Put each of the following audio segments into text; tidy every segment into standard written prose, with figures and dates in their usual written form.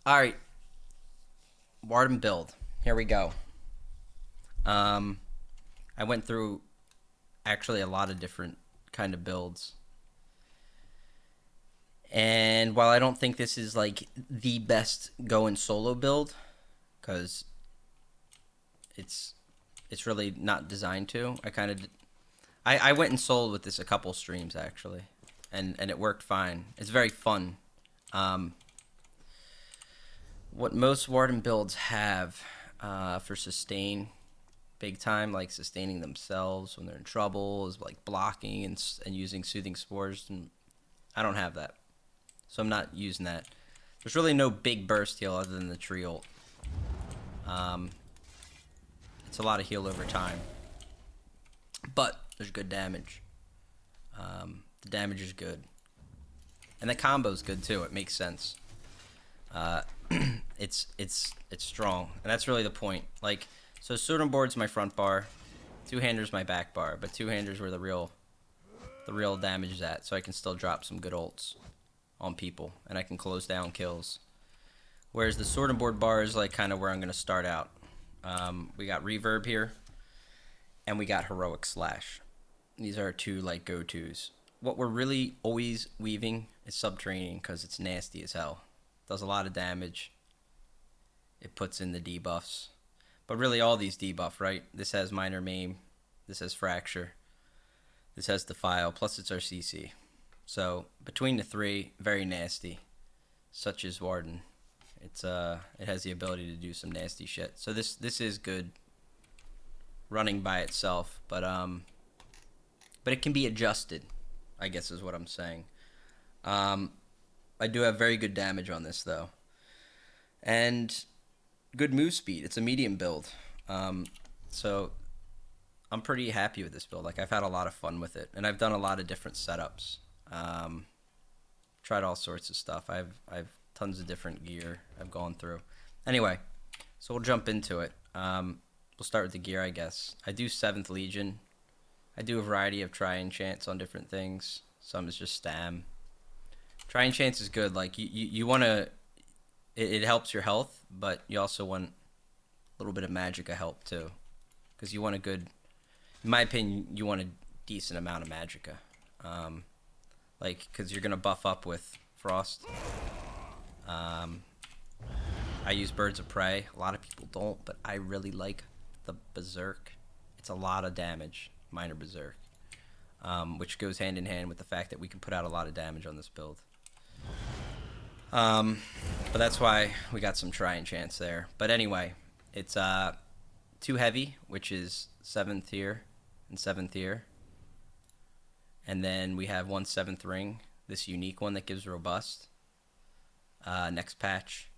Alright. Warden build. Here we go. I went through actually a lot of different kind of builds. And while I don't think this is like the best going solo build, because it's really not designed to, I went and sold with this a couple streams actually, and it worked fine. It's very fun. What most Warden builds have for sustain, big time, like sustaining themselves when they're in trouble, is like blocking and using soothing spores, and I don't have that, so I'm not using that. There's really no big burst heal other than the tree ult. It's a lot of heal over time, but there's good damage. The damage is good, and the combo's good too. It makes sense. It's strong, and that's really the point. Like, so sword and board's my front bar, two-hander's my back bar, but two-hander's where the real damage is at, so I can still drop some good ults on people, and I can close down kills. Whereas the sword and board bar is like kind of where I'm gonna start out. We got reverb here, and we got heroic slash. These are our two like go-tos. What we're really always weaving is subterranean because it's nasty as hell. Does a lot of damage. It puts in the debuffs. But really all these debuff, right? This has minor maim. This has fracture. This has defile. Plus it's our CC. So between the three, very nasty. Such as Warden. It has the ability to do some nasty shit. So this is good running by itself, but it can be adjusted, I guess is what I'm saying. I do have very good damage on this though, and good move speed. It's a medium build, so I'm pretty happy with this build. Like, I've had a lot of fun with it, and I've done a lot of different setups. Tried all sorts of stuff. I've tons of different gear I've gone through. Anyway, so we'll jump into it. We'll start with the gear, I guess. I do 7th Legion. I do a variety of try enchants on different things. Some is just stam. Try enchants is good. Like, you want to... It helps your health, but you also want a little bit of magicka help, too. Because you want a good... In my opinion, you want a decent amount of magicka. Like, because you're going to buff up with frost. I use Birds of Prey. A lot of people don't, but I really like the Berserk. It's a lot of damage. Minor Berserk. Which goes hand in hand with the fact that we can put out a lot of damage on this build. But that's why we got some try enchants there. But anyway, it's 2 heavy, which is 7th tier and 7th tier. And then we have 1 7th ring, this unique one that gives robust. Next patch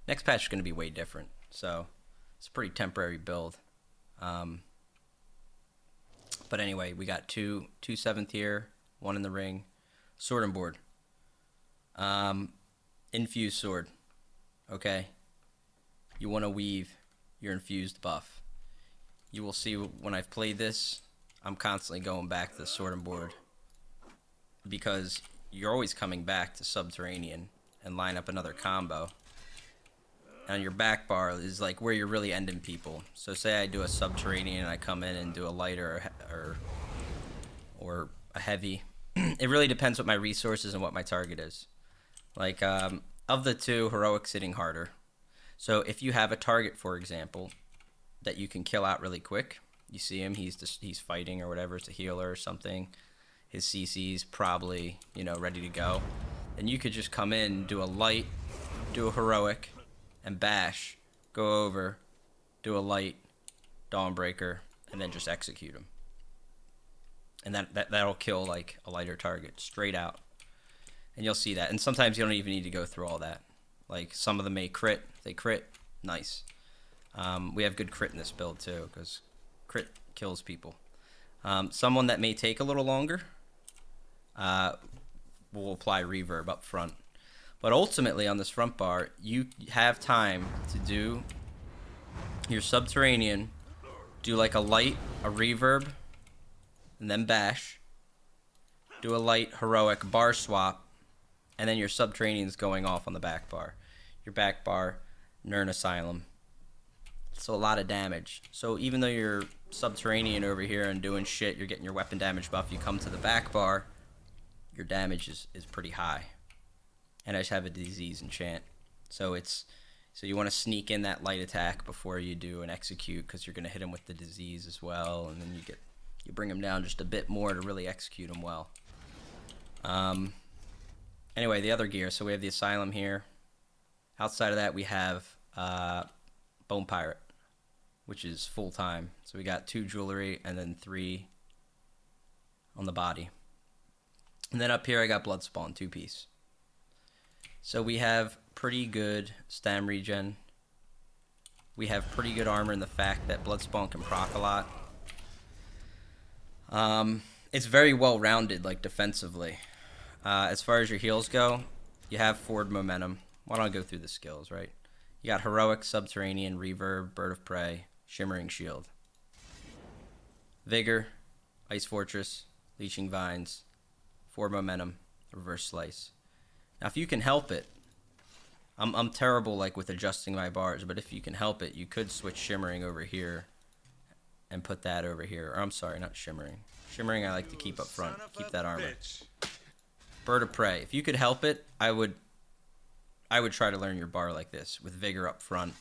is going to be way different, so it's a pretty temporary build. But anyway, we got 2 7th tier, 1 in the ring, sword and board. Infused sword. Okay. You want to weave your infused buff. You will see when I've played this, I'm constantly going back to the sword and board, because you're always coming back to subterranean and line up another combo. And your back bar is like where you're really ending people. So say I do a subterranean and I come in and do a lighter or a heavy. It really depends what my resources and what my target is. Like, of the two, heroic's hitting harder. So if you have a target, for example, that you can kill out really quick, you see him, he's fighting or whatever, it's a healer or something, his CC's probably, ready to go, and you could just come in, do a light, do a heroic, and bash, go over, do a light, Dawnbreaker, and then just execute him. And that'll kill like a lighter target straight out. And you'll see that. And sometimes you don't even need to go through all that. Like, some of them may crit. If they crit, nice. We have good crit in this build too, because crit kills people. Someone that may take a little longer, will apply reverb up front. But ultimately on this front bar, you have time to do your subterranean, do like a light, a reverb, and then bash. Do a light heroic bar swap, and then your subterranean is going off on the back bar. Your back bar, Nern Asylum. So a lot of damage. So even though you're subterranean over here and doing shit, you're getting your weapon damage buff, you come to the back bar, your damage is pretty high. And I just have a disease enchant. So you want to sneak in that light attack before you do an execute, because you're going to hit him with the disease as well, and then you bring him down just a bit more to really execute him well. Anyway, the other gear. So we have the Asylum here. Outside of that, we have Bone Pirate, which is full time. So we got 2 jewelry and then 3 on the body. And then up here, I got Bloodspawn, 2-piece. So we have pretty good stam regen. We have pretty good armor in the fact that Bloodspawn can proc a lot. It's very well rounded, like defensively. As far as your heals go, you have forward momentum. Why don't I go through the skills, right? You got Heroic, Subterranean, Reverb, Bird of Prey, Shimmering Shield. Vigor, Ice Fortress, Leeching Vines, Forward Momentum, Reverse Slice. Now, if you can help it, I'm terrible like with adjusting my bars, but if you can help it, you could switch Shimmering over here and put that over here. Or I'm sorry, not Shimmering. Shimmering I like to keep up front, keep that armor. Bird of Prey. If you could help it, I would try to learn your bar like this, with Vigor up front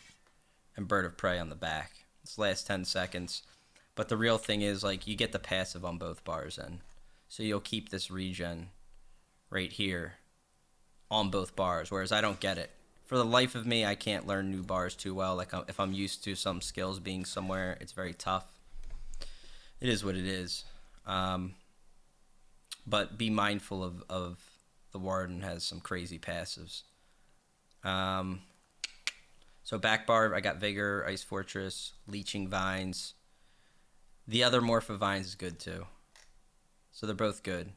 and Bird of Prey on the back. This lasts 10 seconds. But the real thing is, like, you get the passive on both bars then. So you'll keep this regen right here on both bars, whereas I don't get it. For the life of me, I can't learn new bars too well. Like, if I'm used to some skills being somewhere, it's very tough. It is what it is. But be mindful of the Warden has some crazy passives. So back bar, I got Vigor, Ice Fortress, Leeching Vines. The other Morph of Vines is good too. So they're both good.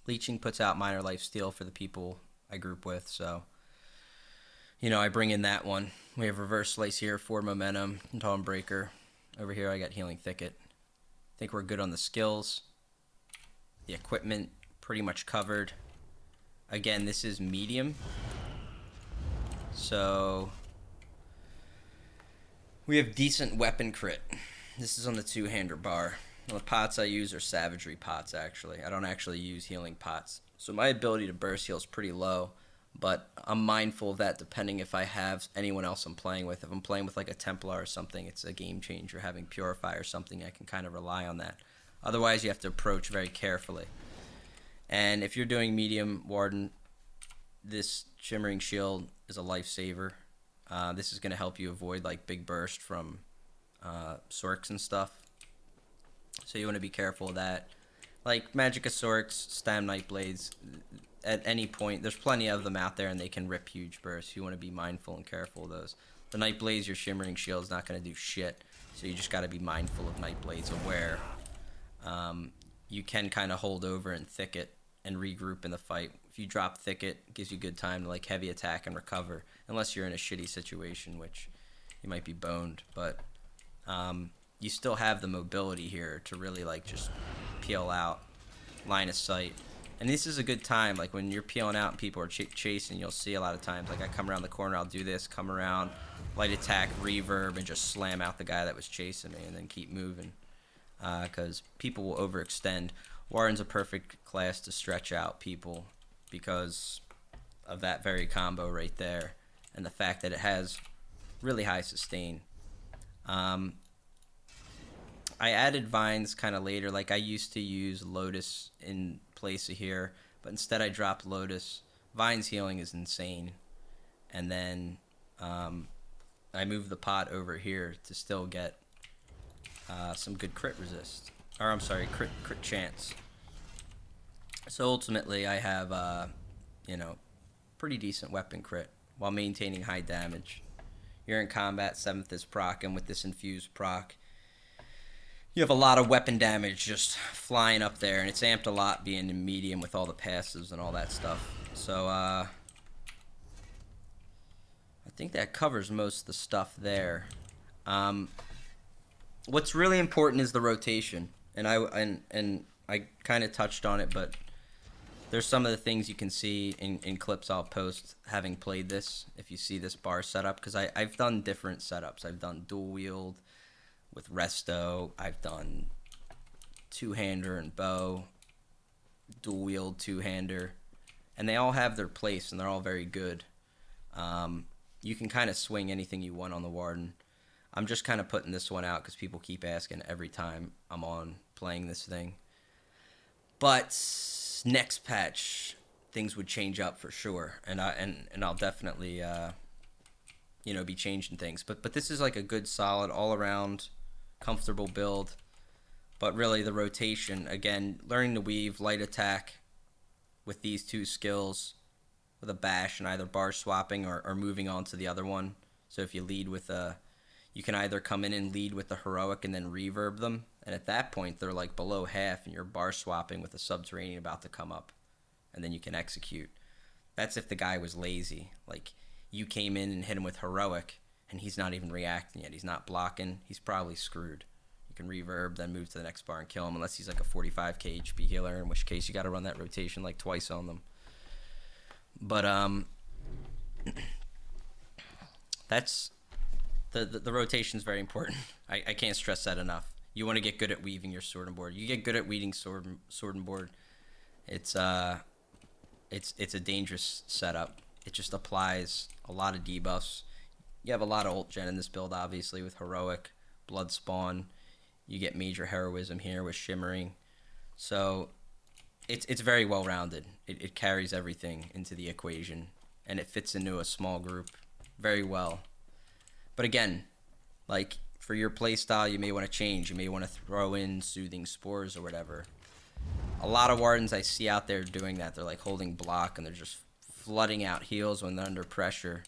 Leeching puts out minor lifesteal for the people I group with, so I bring in that one. We have Reverse Slice here, Forward Momentum, Tome Breaker. Over here I got Healing Thicket. I think we're good on the skills. The equipment pretty much covered. Again, this is medium. So we have decent weapon crit. This is on the 2-hander bar. The pots I use are Savagery pots, actually. I don't actually use healing pots. So my ability to burst heal is pretty low, but I'm mindful of that depending if I have anyone else I'm playing with. If I'm playing with like a Templar or something, it's a game changer. Having Purify or something, I can kind of rely on that. Otherwise, you have to approach very carefully. And if you're doing medium Warden, this Shimmering Shield is a lifesaver. This is going to help you avoid like big burst from Sorks and stuff. So you want to be careful of that. Like Magicka Sorks, Stam Nightblades, at any point, there's plenty of them out there and they can rip huge bursts. You want to be mindful and careful of those. The Nightblades, your Shimmering Shield is not going to do shit. So you just got to be mindful of Nightblades, aware. You can kind of hold over and Thicket and regroup in the fight. If you drop Thicket, it gives you good time to like heavy attack and recover, unless you're in a shitty situation, which you might be boned, but you still have the mobility here to really like just peel out, line of sight. And this is a good time, like when you're peeling out and people are chasing, you'll see a lot of times, like I come around the corner, I'll do this, come around, light attack, reverb, and just slam out the guy that was chasing me and then keep moving. Because people will overextend. Warden's a perfect class to stretch out people because of that very combo right there, and the fact that it has really high sustain. I added Vines kind of later. Like I used to use Lotus in place of here, but instead I dropped Lotus. Vines healing is insane. And then I moved the pot over here to still get some good crit resist. Or I'm sorry, crit chance. So ultimately I have, pretty decent weapon crit while maintaining high damage. You're in combat, 7th is proc, and with this infused proc, you have a lot of weapon damage just flying up there, and it's amped a lot being in medium with all the passives and all that stuff. So, I think that covers most of the stuff there. What's really important is the rotation, and I kind of touched on it, but there's some of the things you can see in clips I'll post having played this, if you see this bar setup, because I've done different setups. I've done dual wield with resto. I've done two-hander and bow, dual wield two-hander, and they all have their place, and they're all very good. You can kind of swing anything you want on the Warden. I'm just kind of putting this one out because people keep asking every time I'm on playing this thing. But next patch, things would change up for sure, and I'll definitely be changing things. But this is like a good, solid, all around, comfortable build. But really, the rotation, again, learning to weave, light attack with these two skills, with a bash and either bar swapping or moving on to the other one. So if you lead with you can either come in and lead with the heroic and then reverb them, and at that point they're like below half and you're bar swapping with a subterranean about to come up, and then you can execute. That's if the guy was lazy. Like, you came in and hit him with heroic and he's not even reacting yet, he's not blocking, he's probably screwed. You can reverb, then move to the next bar and kill him, unless he's like a 45k HP healer, in which case you got to run that rotation like twice on them. But that's the rotation is very important. I can't stress that enough. You want to get good at weaving your sword and board. You get good at weaving sword and board. It's a dangerous setup. It just applies a lot of debuffs. You have a lot of ult gen in this build, obviously, with heroic, blood spawn. You get major heroism here with shimmering. So it's very well rounded. It carries everything into the equation, and it fits into a small group very well. But again, like, for your playstyle, you may want to change. You may want to throw in soothing spores or whatever. A lot of Wardens I see out there doing that. They're like holding block and they're just flooding out heals when they're under pressure.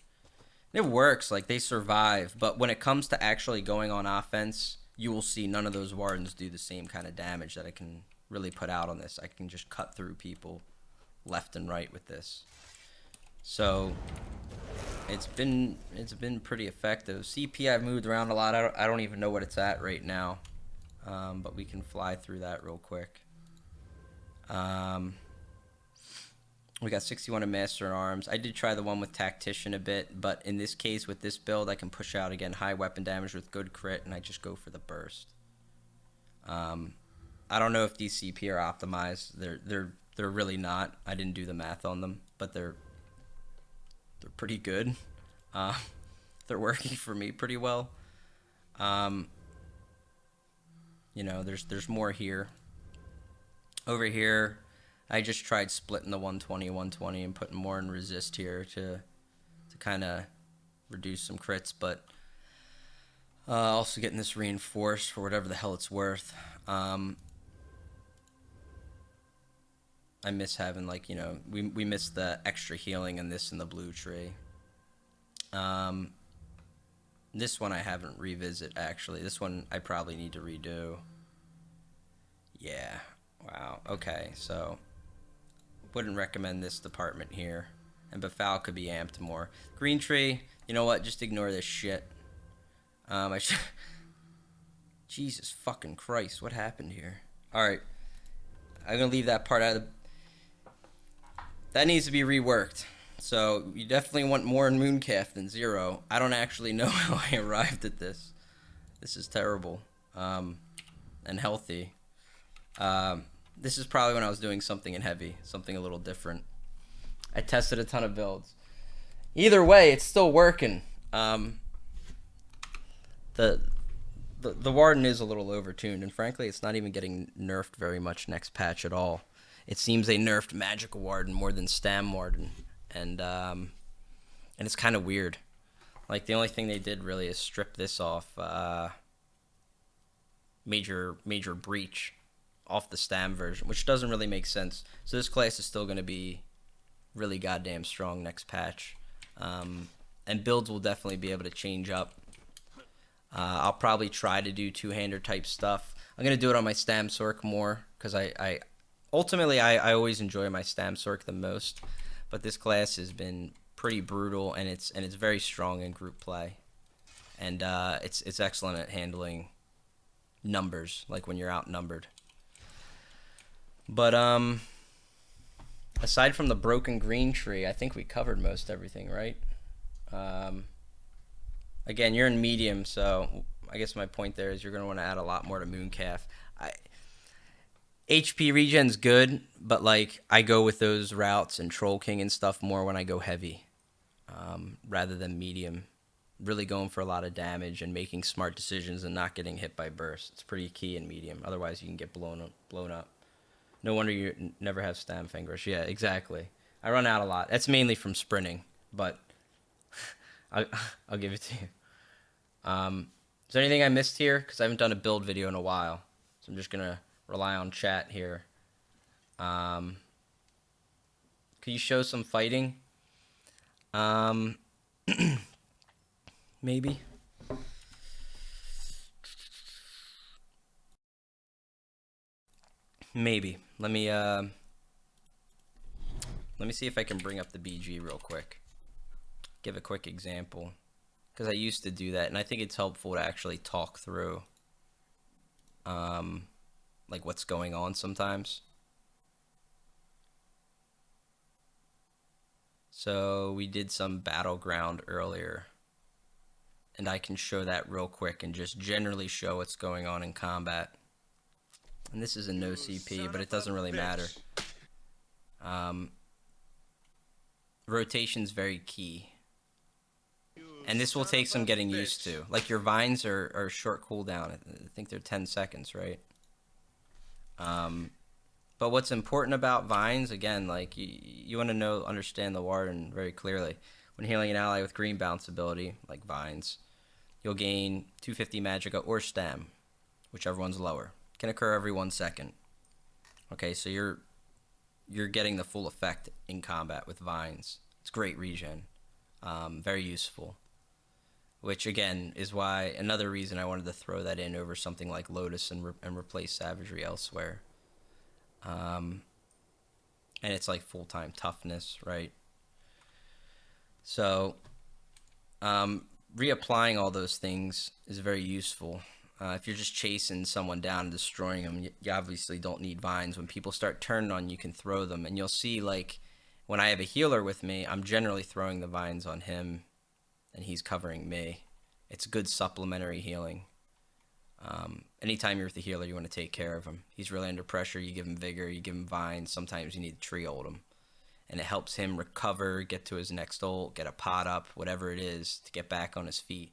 It works, like, they survive, but when it comes to actually going on offense, you will see none of those Wardens do the same kind of damage that I can really put out on this. I can just cut through people left and right with this. So it's been pretty effective. CP I've moved around a lot. I don't even know what it's at right now, but we can fly through that real quick. We got 61 in Master in Arms. I did try the one with Tactician a bit, but in this case, with this build, I can push out, again, high weapon damage with good crit, and I just go for the burst. I don't know if these CP are optimized. They're really not. I didn't do the math on them, but they're pretty good. They're working for me pretty well. There's more here. Over here, I just tried splitting the 120 and putting more in resist here to kind of reduce some crits, but also getting this reinforced for whatever the hell it's worth. I miss having, like, we miss the extra healing in this in the blue tree. This one I haven't revisit, actually. This one I probably need to redo. Yeah. Wow. Okay, so wouldn't recommend this department here. And Befoul could be amped more. Green tree, you know what? Just ignore this shit. Jesus fucking Christ, what happened here? Alright. I'm gonna leave that part out of the... That needs to be reworked. So, you definitely want more in Mooncalf than 0. I don't actually know how I arrived at this. This is terrible. And healthy. This is probably when I was doing something in heavy. Something a little different. I tested a ton of builds. Either way, it's still working. The Warden is a little overtuned, and frankly, it's not even getting nerfed very much next patch at all. It seems they nerfed Magic Warden more than Stam Warden, and it's kind of weird. Like, the only thing they did really is strip this off, major breach off the Stam version, which doesn't really make sense. So this class is still going to be really goddamn strong next patch, and builds will definitely be able to change up. I'll probably try to do two-hander type stuff. I'm going to do it on my Stam Sork more, because I ultimately always enjoy my Stam Sork the most, but this class has been pretty brutal, and it's very strong in group play, and it's excellent at handling numbers, like when you're outnumbered. But aside from the broken green tree, I think we covered most everything, right? Again, you're in medium, so I guess my point there is you're going to want to add a lot more to Mooncalf. HP regen's good, but like I go with those routes and Troll King and stuff more when I go heavy, rather than medium. Really going for a lot of damage and making smart decisions and not getting hit by burst. It's pretty key in medium. Otherwise, you can get blown up. No wonder you never have stam FENGRUSH. Yeah, exactly. I run out a lot. That's mainly from sprinting, but I'll give it to you. Is there anything I missed here? Because I haven't done a build video in a while, so I'm just gonna rely on chat here. Could you show some fighting? Maybe. Maybe. Let me see if I can bring up the BG real quick. Give a quick example, because I used to do that, and I think it's helpful to actually talk through, like what's going on sometimes. So we did some battleground earlier, and I can show that real quick and just generally show what's going on in combat. And this is a no CP, but it doesn't really matter. Rotation's very key. And this will take some getting used to. Like your vines are short cooldown. I think they're 10 seconds, right? But what's important about vines, again, like you want to understand the Warden very clearly. When healing an ally with green bounce ability, like vines, you'll gain 250 magicka or stam, whichever one's lower. Can occur every 1 second. Okay, so you're getting the full effect in combat with vines. It's great regen, very useful. Which again is why another reason I wanted to throw that in over something like Lotus and replace Savagery elsewhere. And it's like full-time toughness, right? So reapplying all those things is very useful. If you're just chasing someone down and destroying them, you obviously don't need vines. When people start turning on you, you can throw them. And you'll see, like, when I have a healer with me, I'm generally throwing the vines on him, and he's covering me. It's good supplementary healing. Anytime you're with the healer, you want to take care of him. He's really under pressure. You give him vigor, you give him vines. Sometimes you need to tree ult him. And it helps him recover, get to his next ult, get a pot up, whatever it is, to get back on his feet.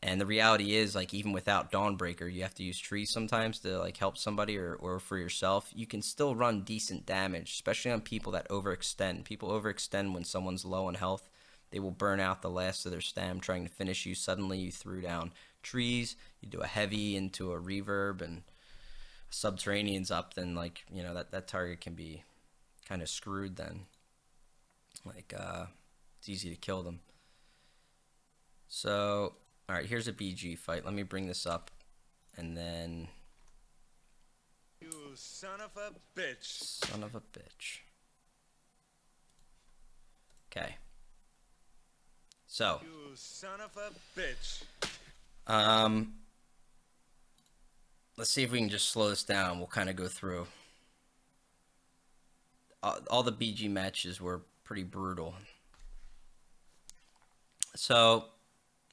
And the reality is, like, even without Dawnbreaker, you have to use trees sometimes to, like, help somebody or for yourself. You can still run decent damage, especially on people that overextend. People overextend when someone's low on health. They will burn out the last of their stam trying to finish you. Suddenly you threw down trees, you do a heavy into a reverb, and Subterranean's up, then, like, you know, that target can be kind of screwed then. Like, it's easy to kill them. So, alright, here's a BG fight. Let me bring this up, and then... You son of a bitch. Son of a bitch. Okay. So. You son of a bitch. Let's see if we can just slow this down. We'll kind of go through. All the BG matches were pretty brutal. So,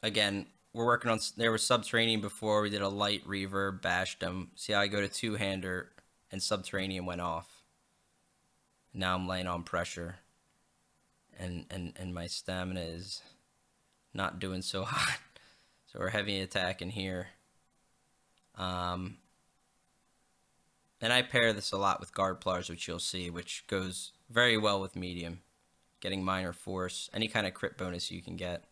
again, we're working on... There was Subterranean before. We did a light reverb, bashed them. See how I go to two-hander, and Subterranean went off. Now I'm laying on pressure. And my stamina is not doing so hot. So we're heavy attack in here. And I pair this a lot with Guard Plars, which you'll see, which goes very well with medium. Getting minor force, any kind of crit bonus you can get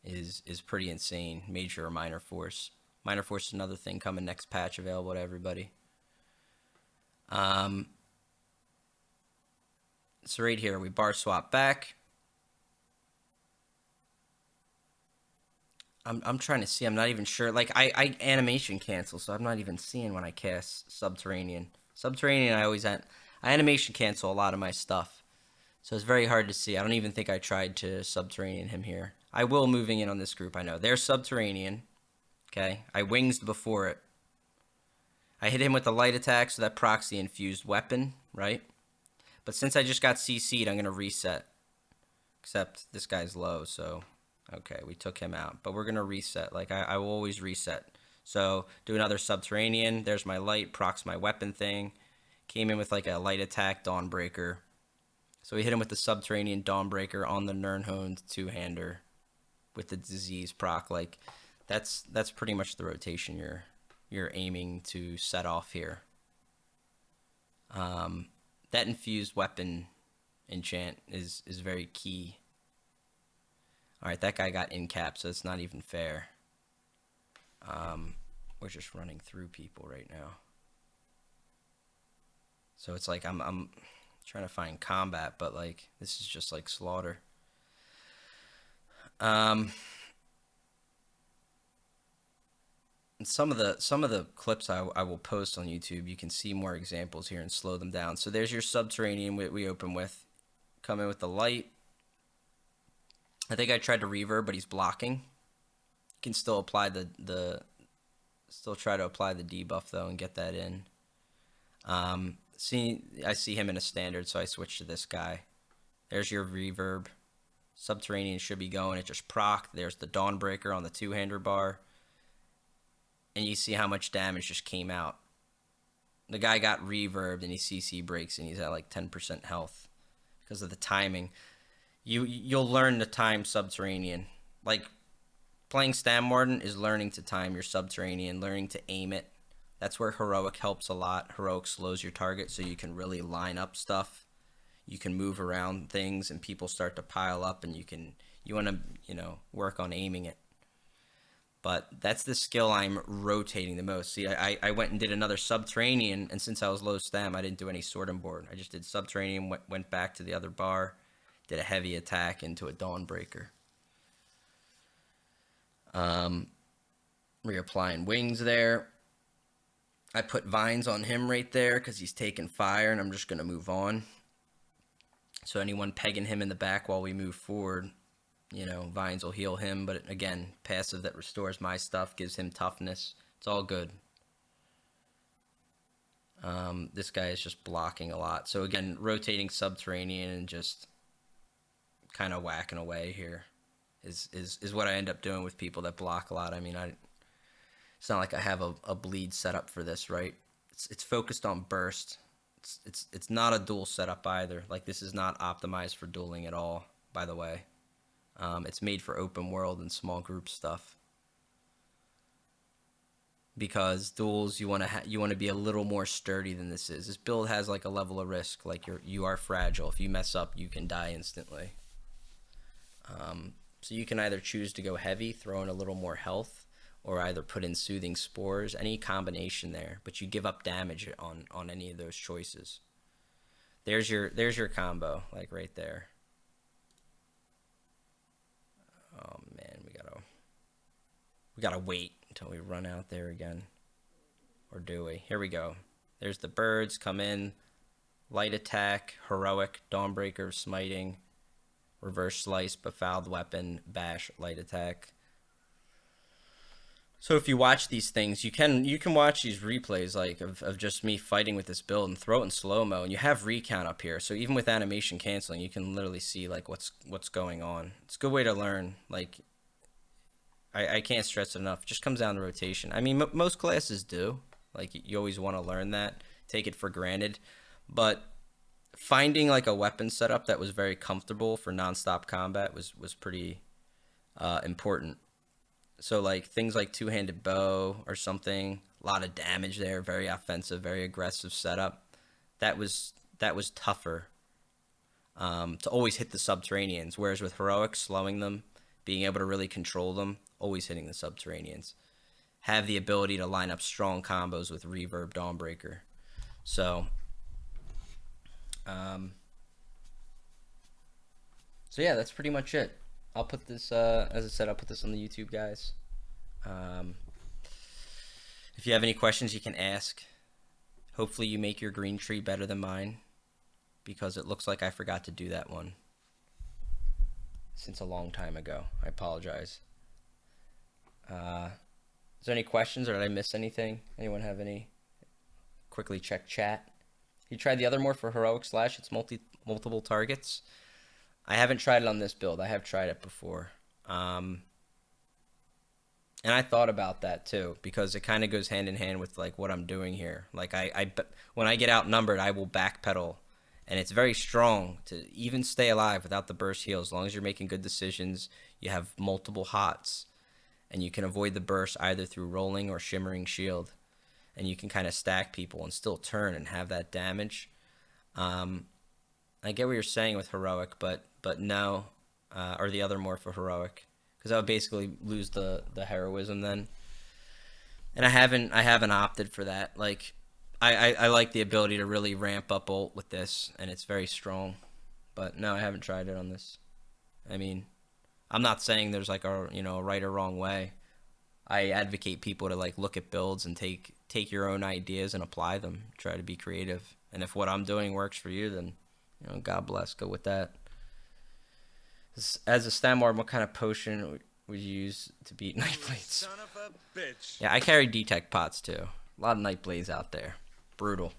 is pretty insane. Major or minor force. Minor force is another thing coming next patch, available to everybody. So right here, we bar swap back. I'm trying to see. I'm not even sure. Like, I animation cancel, so I'm not even seeing when I cast Subterranean. Subterranean, I animation cancel a lot of my stuff. So it's very hard to see. I don't even think I tried to Subterranean him here. I will moving in on this group, I know. There's Subterranean. Okay. I wings before it. I hit him with the light attack, so that procs the infused weapon, right? But since I just got CC'd, I'm going to reset. Except this guy's low, so... Okay, we took him out. But we're going to reset. Like, I will always reset. So, do another Subterranean. There's my light. Procs my weapon thing. Came in with, like, a light attack Dawnbreaker. So, we hit him with the Subterranean Dawnbreaker on the Nirnhoned two-hander. With the disease proc. Like, that's pretty much the rotation you're aiming to set off here. That infused weapon enchant is very key. Alright, that guy got in cap, so it's not even fair. We're just running through people right now. So it's like I'm trying to find combat, but like this is just like slaughter. And some of the clips I will post on YouTube, you can see more examples here and slow them down. So there's your Subterranean we open with. Come in with the light. I think I tried to reverb, but he's blocking. You can still apply still try to apply the debuff though and get that in. I see him in a standard, so I switched to this guy. There's your reverb. Subterranean should be going. It just proc. There's the Dawnbreaker on the two-hander bar. And you see how much damage just came out. The guy got reverbed and he CC breaks and he's at like 10% health because of the timing. You'll learn to time Subterranean. Like, playing Stam Warden is learning to time your Subterranean, learning to aim it. That's where Heroic helps a lot. Heroic slows your target so you can really line up stuff. You can move around things and people start to pile up and you want to, work on aiming it. But that's the skill I'm rotating the most. See, I went and did another Subterranean, and since I was low Stam, I didn't do any Sword and Board. I just did Subterranean, went back to the other bar, did a heavy attack into a Dawnbreaker. Reapplying wings there. I put vines on him right there because he's taking fire, and I'm just going to move on. So anyone pegging him in the back while we move forward, vines will heal him. But again, passive that restores my stuff, gives him toughness. It's all good. This guy is just blocking a lot. So again, rotating Subterranean and just kind of whacking away here is what I end up doing with people that block a lot. I mean, it's not like I have a bleed setup for this, right? It's focused on burst. It's not a duel setup either. Like, this is not optimized for dueling at all, by the way. It's made for open world and small group stuff. Because duels, you want to be a little more sturdy than this is. This build has like a level of risk. Like, you are fragile. If you mess up, you can die instantly. So you can either choose to go heavy, throw in a little more health, or either put in Soothing Spores, any combination there, but you give up damage on any of those choices. There's your combo, like right there. Oh man, we gotta wait until we run out there again. Or do we? Here we go. There's the birds, come in, light attack, heroic, Dawnbreaker, smiting, reverse slice, befouled weapon, bash, light attack. So if you watch these things, you can watch these replays like of just me fighting with this build and throw it in slow-mo, and you have recount up here. So even with animation canceling, you can literally see like what's going on. It's a good way to learn. Like, I can't stress it enough. It just comes down to rotation. I mean, most classes do. Like, you always want to learn that, take it for granted. But finding like a weapon setup that was very comfortable for non-stop combat was pretty important. So like things like two-handed bow or something, a lot of damage there, very offensive, very aggressive setup. That was tougher to always hit the Subterraneans. Whereas with heroics, slowing them, being able to really control them, always hitting the Subterraneans. Have the ability to line up strong combos with reverb, Dawnbreaker. So yeah, that's pretty much it. I'll put this, as I said, I'll put this on the YouTube, guys. If you have any questions, you can ask. Hopefully you make your green tree better than mine, because it looks like I forgot to do that one since a long time ago. I apologize. Is there any questions, or did I miss anything? Anyone have any? Quickly check chat. He tried the other morph for heroic slash. It's multiple targets. I haven't tried it on this build. I have tried it before. And I thought about that too, because it kind of goes hand in hand with like what I'm doing here. Like when I get outnumbered, I will backpedal, and it's very strong to even stay alive without the burst heal. As long as you're making good decisions, you have multiple hots, and you can avoid the burst either through rolling or shimmering shield, and you can kind of stack people and still turn and have that damage. I get what you're saying with heroic, but no, or the other morph for heroic. Because I would basically lose the heroism then, and I haven't opted for that. Like, I like the ability to really ramp up ult with this, and it's very strong. But no, I haven't tried it on this. I mean, I'm not saying there's like a right or wrong way. I advocate people to like look at builds and take your own ideas and apply them. Try to be creative, and if what I'm doing works for you, then God bless. Go with that. As a stam ward, what kind of potion would you use to beat Nightblades? Son of a bitch. Yeah, I carry detect pots too. A lot of Nightblades out there. Brutal.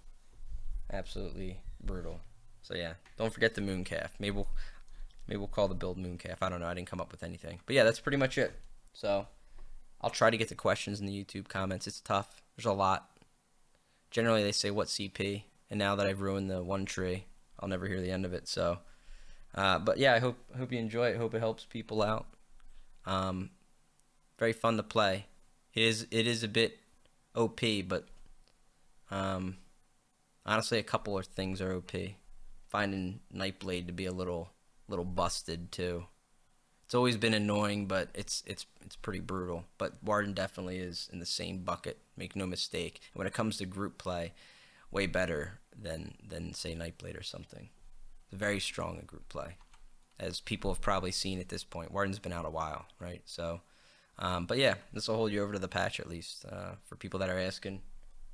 Absolutely brutal. So yeah, don't forget the Mooncalf. Maybe we'll call the build Mooncalf. I don't know. I didn't come up with anything. But yeah, that's pretty much it. So I'll try to get to questions in the YouTube comments. It's tough. There's a lot. Generally, they say what CP, and now that I've ruined the one tree, I'll never hear the end of it. So. But yeah, I hope you enjoy it. Hope it helps people out. Very fun to play. It is a bit OP, but honestly, a couple of things are OP. Finding Nightblade to be a little busted too. It's always been annoying, but it's pretty brutal. But Warden definitely is in the same bucket. Make no mistake. And when it comes to group play, way better than say Nightblade or something. Very strong in group play, as people have probably seen at this point. Warden's been out a while, right? So, but yeah, this will hold you over to the patch at least for people that are asking.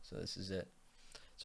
So this is it.